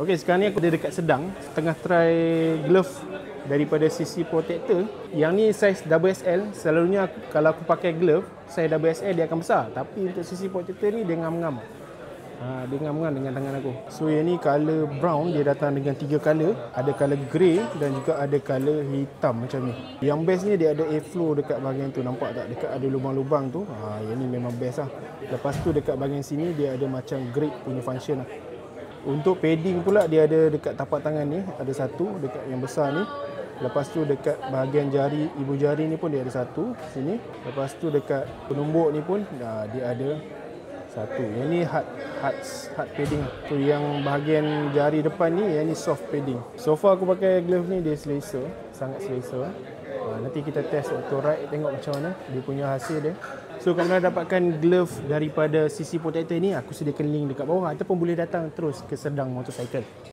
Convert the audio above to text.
Okey, sekarang ni aku ada dekat Sedang, tengah try glove daripada CC Protector. Yang ni saiz XXL. Selalunya kalau aku pakai glove saiz XXL dia akan besar, tapi untuk CC Protector ni dia ngam-ngam. Dia ngam-ngam dengan tangan aku. So yang ni color brown, dia datang dengan 3 color. Ada color grey dan juga ada color hitam macam ni. Yang best ni dia ada airflow dekat bahagian tu, nampak tak? Dekat ada lubang-lubang tu. Yang ni memang best lah. Lepas tu dekat bahagian sini dia ada macam grip punya function lah. Untuk padding pula dia ada dekat tapak tangan ni, ada satu dekat yang besar ni. Lepas tu dekat bahagian jari, ibu jari ni pun dia ada satu sini. Lepas tu dekat penumbuk ni pun dia ada satu. Yang ni hard padding. Tu yang bahagian jari depan ni, yang ni soft padding. So far aku pakai glove ni dia selesa, sangat selesa. Nanti kita test waktu ride tengok macam mana dia punya hasil dia. So kalau nak dapatkan glove daripada CC Protector ni, aku sediakan link dekat bawah ataupun boleh datang terus ke Sedang Motorcycle.